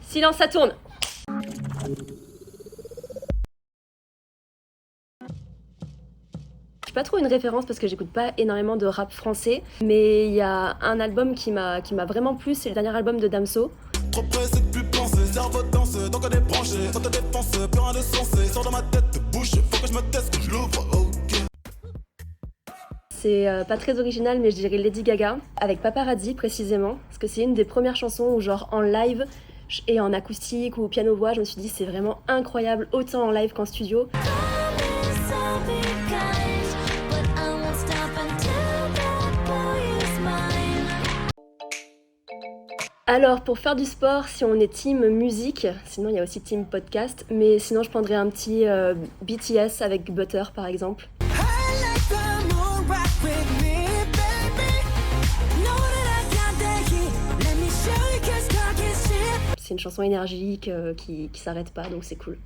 Silence, ça tourne. Je suis pas trop une référence parce que j'écoute pas énormément de rap français, mais il y a un album qui m'a vraiment plu, c'est le dernier album de Damso. Trop pressé de plus penser, cerveau danse, donc on est branché, sans te défense, plus rien de sensé, sors dans ma tête, bouche, faut que je me teste, que je l'ouvre, ok. C'est pas très original, mais je dirais Lady Gaga, avec Paparazzi précisément, parce que c'est une des premières chansons où genre en live et en acoustique ou piano-voix, je me suis dit c'est vraiment incroyable, autant en live qu'en studio. Alors, pour faire du sport, si on est team musique, sinon il y a aussi team podcast, mais sinon je prendrais un petit BTS avec Butter par exemple. C'est une chanson énergique qui s'arrête pas, donc c'est cool.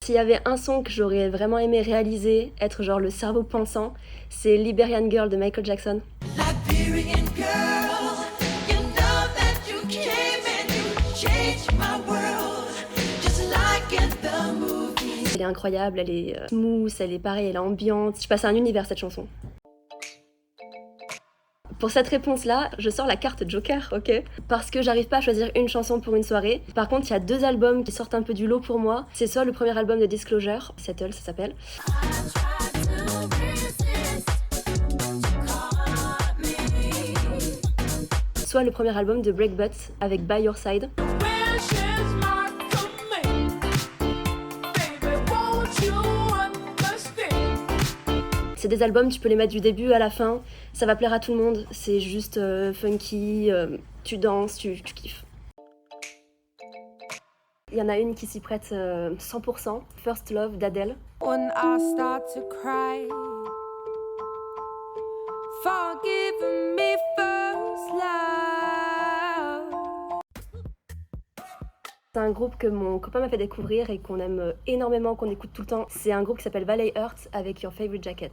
S'il y avait un son que j'aurais vraiment aimé réaliser, être genre le cerveau pensant, c'est Liberian Girl de Michael Jackson. Liberian girl, you know that you came and you changed my world, just like in the movies. Elle est incroyable, elle est smooth, elle est pareille, elle est ambiante. Je passe à un univers cette chanson. Pour cette réponse-là, je sors la carte Joker, ok? Parce que j'arrive pas à choisir une chanson pour une soirée. Par contre, il y a 2 albums qui sortent un peu du lot pour moi. C'est soit le premier album de Disclosure, Settle ça s'appelle. Soit le premier album de Breakbut avec By Your Side. C'est des albums, tu peux les mettre du début à la fin, ça va plaire à tout le monde, c'est juste funky, tu danses, tu kiffes. Il y en a une qui s'y prête 100%, First Love d'Adele. When I start to cry, forgive me first love. C'est un groupe que mon copain m'a fait découvrir et qu'on aime énormément, qu'on écoute tout le temps. C'est un groupe qui s'appelle Valley Earth avec Your Favorite Jacket.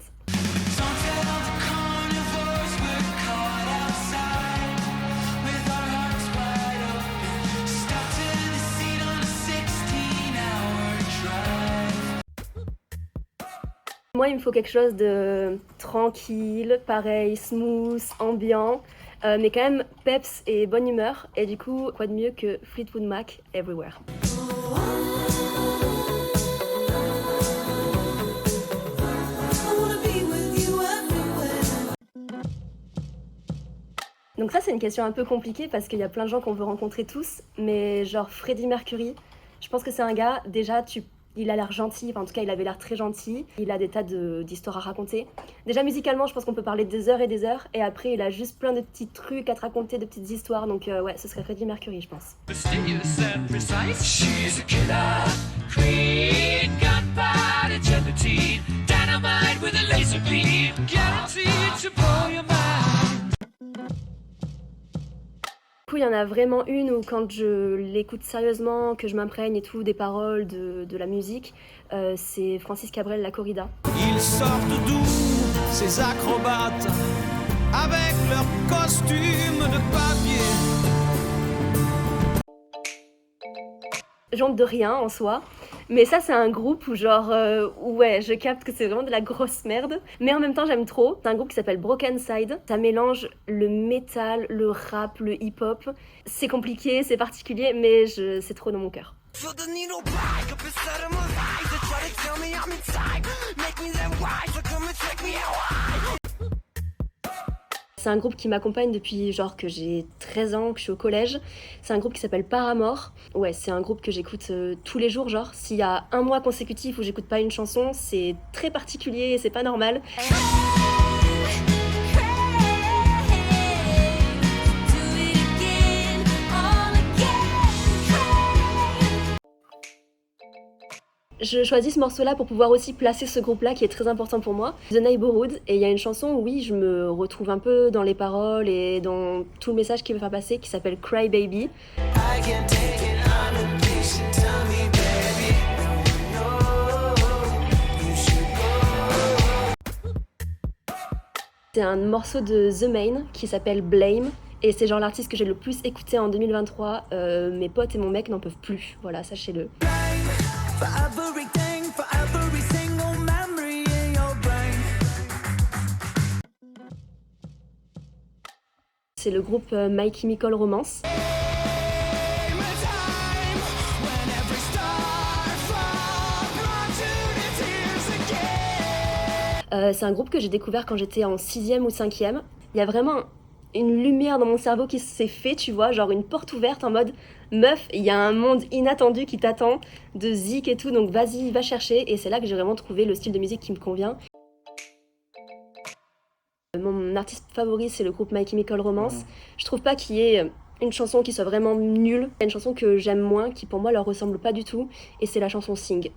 Moi, il me faut quelque chose de tranquille, pareil, smooth, ambiant, mais quand même peps et bonne humeur. Et du coup, quoi de mieux que Fleetwood Mac, Everywhere. Donc ça, c'est une question un peu compliquée parce qu'il y a plein de gens qu'on veut rencontrer tous, mais genre Freddie Mercury, je pense que c'est un gars, déjà, il a l'air gentil, enfin en tout cas il avait l'air très gentil, il a des tas d'histoires à raconter. Déjà musicalement je pense qu'on peut parler des heures, et après il a juste plein de petits trucs à te raconter, de petites histoires, donc ouais ce serait Freddie Mercury je pense. Du coup, il y en a vraiment une où quand je l'écoute sérieusement, que je m'imprègne et tout des paroles, de la musique, c'est Francis Cabrel, La Corrida. Ils sortent d'où ces acrobates avec leurs costumes de papier? J'honte de rien en soi, mais ça c'est un groupe où genre, ouais, je capte que c'est vraiment de la grosse merde, mais en même temps j'aime trop. C'est un groupe qui s'appelle Broken Side, ça mélange le métal, le rap, le hip-hop. C'est compliqué, c'est particulier, mais c'est trop dans mon cœur. C'est un groupe qui m'accompagne depuis genre que j'ai 13 ans, que je suis au collège. C'est un groupe qui s'appelle Paramore. Ouais, c'est un groupe que j'écoute tous les jours, genre. S'il y a un mois consécutif où j'écoute pas une chanson, c'est très particulier et c'est pas normal. Je choisis ce morceau-là pour pouvoir aussi placer ce groupe-là qui est très important pour moi, The Neighborhood. Et il y a une chanson où oui, je me retrouve un peu dans les paroles et dans tout le message qu'il veut faire passer, qui s'appelle Cry Baby. C'est un morceau de The Main qui s'appelle Blame Et c'est genre l'artiste que j'ai le plus écouté en 2023. Mes potes et mon mec n'en peuvent plus, voilà, sachez-le. For everything, for every single memory in your brain. C'est le groupe My Chemical Romance. C'est un groupe que j'ai découvert quand j'étais en 6e ou 5e. Il y a vraiment une lumière dans mon cerveau qui s'est fait, tu vois, genre une porte ouverte en mode meuf, il y a un monde inattendu qui t'attend, de zik et tout, donc vas-y, va chercher. Et c'est là que j'ai vraiment trouvé le style de musique qui me convient. Mon artiste favori, c'est le groupe My Chemical Romance. Je trouve pas qu'il y ait une chanson qui soit vraiment nulle. Il y a une chanson que j'aime moins, qui pour moi leur ressemble pas du tout, et c'est la chanson Sing.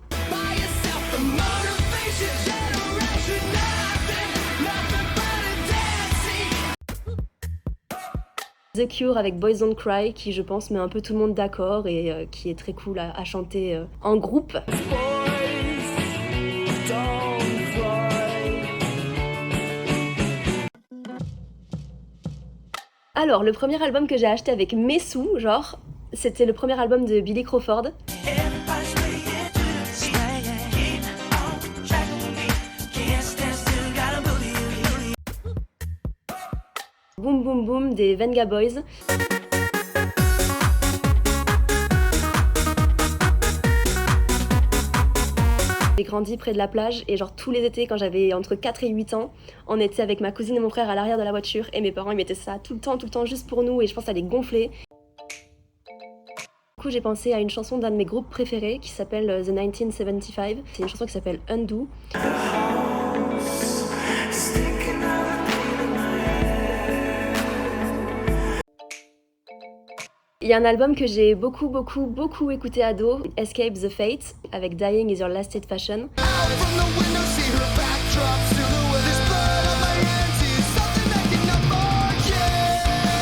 The Cure avec Boys Don't Cry, qui je pense met un peu tout le monde d'accord et qui est très cool à chanter en groupe. Alors, le premier album que j'ai acheté avec mes sous, genre, c'était le premier album de Billy Crawford. Boom Boom Boom des Venga Boys. J'ai grandi près de la plage et genre tous les étés quand j'avais entre 4 et 8 ans, on était avec ma cousine et mon frère à l'arrière de la voiture et mes parents ils mettaient ça tout le temps juste pour nous et je pense que ça les gonflait. Du coup j'ai pensé à une chanson d'un de mes groupes préférés qui s'appelle The 1975. C'est une chanson qui s'appelle Undo. Il y a un album que j'ai beaucoup écouté ado, Escape the Fate, avec Dying is Your Last State Fashion.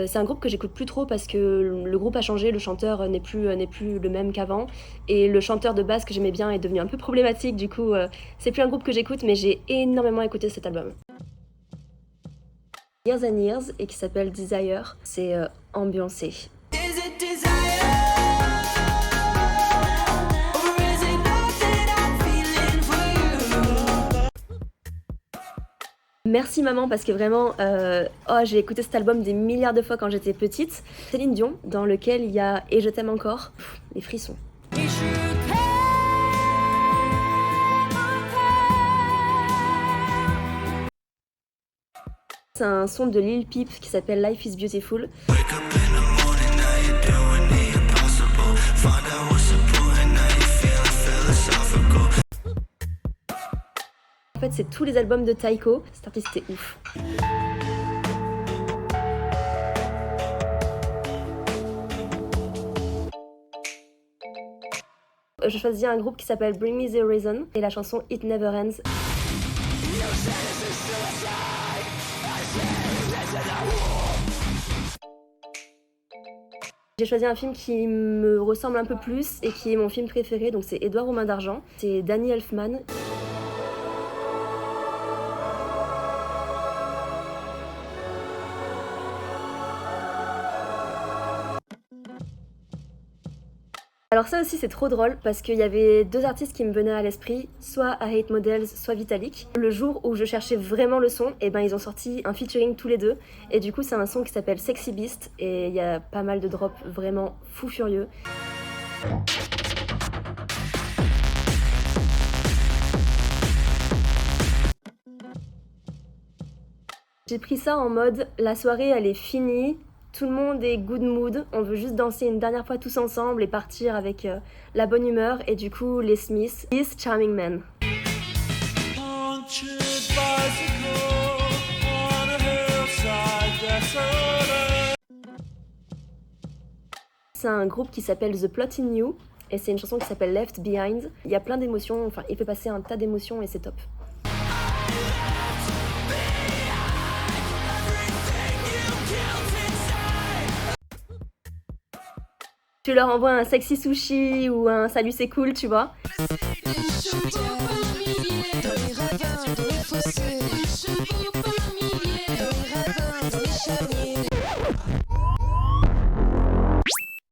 C'est un groupe que j'écoute plus trop parce que le groupe a changé, le chanteur n'est plus le même qu'avant et le chanteur de base que j'aimais bien est devenu un peu problématique, du coup c'est plus un groupe que j'écoute mais j'ai énormément écouté cet album. Years and Years et qui s'appelle Desire, c'est ambiancé. Merci maman parce que vraiment, j'ai écouté cet album des milliards de fois quand j'étais petite. Céline Dion, dans lequel il y a Et je t'aime encore, les frissons. C'est un son de Lil Peep qui s'appelle Life is Beautiful. En fait, c'est tous les albums de Taiko. Cet artiste est ouf. Je choisis un groupe qui s'appelle Bring Me the Horizon et la chanson It Never Ends. J'ai choisi un film qui me ressemble un peu plus et qui est mon film préféré, donc c'est Édouard aux mains d'argent. C'est Danny Elfman. Alors ça aussi c'est trop drôle parce qu'il y avait deux artistes qui me venaient à l'esprit, soit I Hate Models, soit Vitalik. Le jour où je cherchais vraiment le son, et ben ils ont sorti un featuring tous les deux et du coup c'est un son qui s'appelle Sexy Beast et il y a pas mal de drops vraiment fou furieux. J'ai pris ça en mode la soirée elle est finie. Tout le monde est good mood, on veut juste danser une dernière fois tous ensemble et partir avec la bonne humeur. Et du coup, les Smiths, This Charming Man. C'est un groupe qui s'appelle The Plot in You et c'est une chanson qui s'appelle Left Behind. Il y a plein d'émotions, enfin il fait passer un tas d'émotions et c'est top. Tu leur envoies un sexy sushi ou un salut c'est cool, tu vois.